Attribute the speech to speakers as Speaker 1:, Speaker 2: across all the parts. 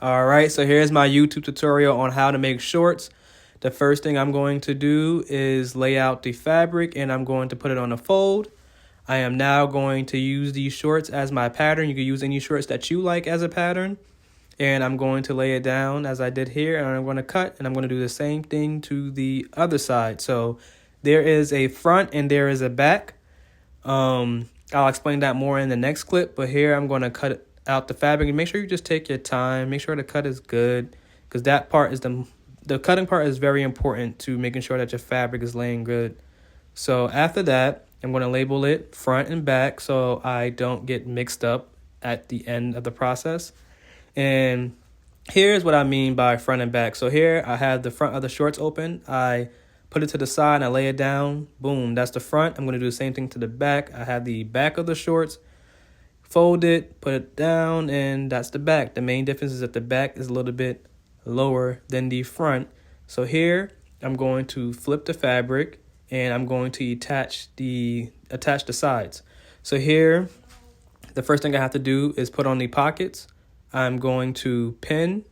Speaker 1: All right, so here's my YouTube tutorial on how to make shorts. The first thing I'm going to do is lay out the fabric and I'm going to put it on a fold. I am now going to use these shorts as my pattern. You can use any shorts that you like as a pattern. And I'm going to lay it down as I did here, and I'm going to cut, and I'm going to do the same thing to the other side. So there is a front and there is a back. I'll explain that more in the next clip, but here I'm going to cut out the fabric, and make sure you just take your time. Make sure the cut is good, because that part is the cutting part is very important to making sure that your fabric is laying good. So after that, I'm going to label it front and back so I don't get mixed up at the end of the process. And here's what I mean by front and back. So here I have the front of the shorts open. I put it to the side and I lay it down. Boom, that's the front. I'm going to do the same thing to the back. I have the back of the shorts, fold it, put it down, and that's the back. The main difference is that the back is a little bit lower than the front. So here I'm going to flip the fabric and I'm going to attach the sides. So here, the first thing I have to do is put on the pockets. I'm going to pin,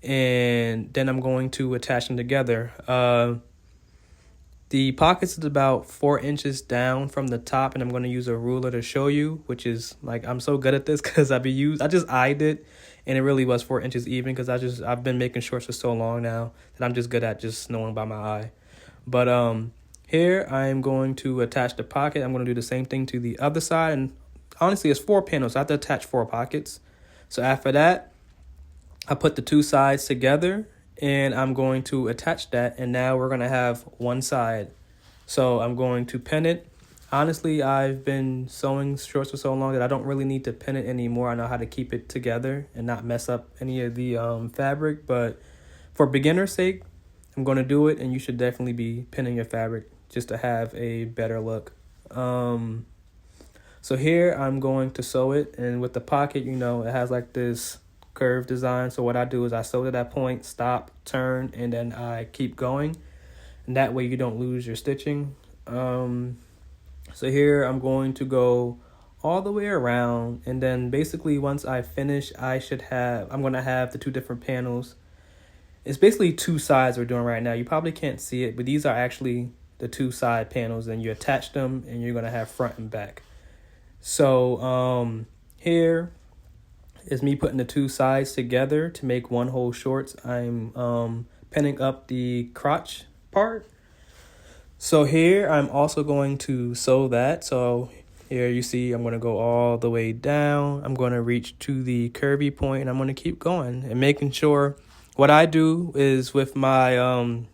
Speaker 1: and then I'm going to attach them together. The pockets is about 4 inches down from the top, and I'm going to use a ruler to show you, which is like, I'm so good at this because I just eyed it, and it really was 4 inches even, because I've been making shorts for so long now that I'm just good at just knowing by my eye. But here I am going to attach the pocket. I'm going to do the same thing to the other side, and honestly it's 4 panels, so I have to attach 4 pockets. So after that, I put the 2 sides together and I'm going to attach that. And now we're going to have one side. So I'm going to pin it. Honestly, I've been sewing shorts for so long that I don't really need to pin it anymore. I know how to keep it together and not mess up any of the fabric. But for beginner's sake, I'm going to do it. And you should definitely be pinning your fabric just to have a better look. So here I'm going to sew it, and with the pocket, you know, it has like this curved design. So what I do is I sew to that point, stop, turn, and then I keep going. And that way you don't lose your stitching. So here I'm going to go all the way around, and then basically once I finish, I'm going to have the 2 different panels. It's basically 2 sides we're doing right now. You probably can't see it, but these are actually the 2 side panels, and you attach them and you're going to have front and back. So here is me putting the 2 sides together to make one whole shorts. I'm pinning up the crotch part. So here I'm also going to sew that. So here you see I'm going to go all the way down. I'm going to reach to the curvy point, and I'm going to keep going and making sure. What I do is with my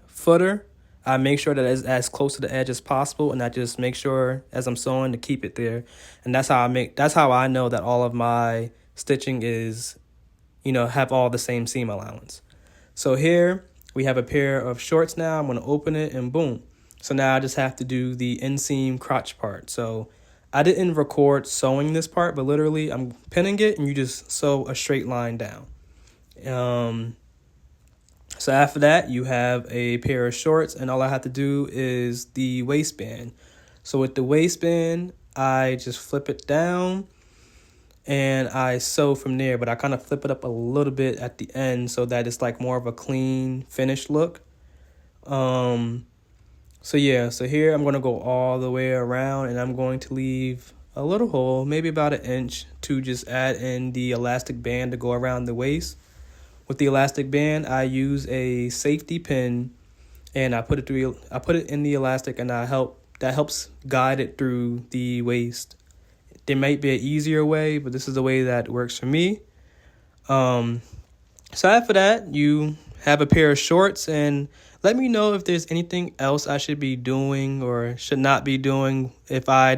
Speaker 1: footer, I make sure that it's as close to the edge as possible, and I just make sure as I'm sewing to keep it there. And that's how I know that all of my stitching is, you know, have all the same seam allowance. So here we have a pair of shorts now. I'm going to open it and boom. So now I just have to do the inseam crotch part. So I didn't record sewing this part, but literally I'm pinning it and you just sew a straight line down. So after that, you have a pair of shorts, and all I have to do is the waistband. So with the waistband, I just flip it down and I sew from there, but I kind of flip it up a little bit at the end so that it's like more of a clean finished look. So here I'm going to go all the way around, and I'm going to leave a little hole, maybe about 1 inch, to just add in the elastic band to go around the waist. With the elastic band, I use a safety pin, and I put it in the elastic, and that helps guide it through the waist. There might be an easier way, but this is the way that works for me. So after that, you have a pair of shorts, and let me know if there's anything else I should be doing or should not be doing if I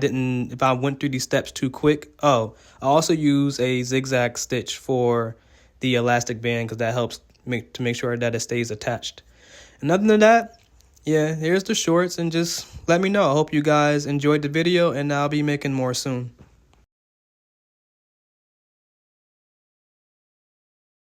Speaker 1: went through these steps too quick. Oh, I also use a zigzag stitch for the elastic band because that helps to make sure that it stays attached. And other than that, yeah, here's the shorts, and just let me know. I hope you guys enjoyed the video, and I'll be making more soon.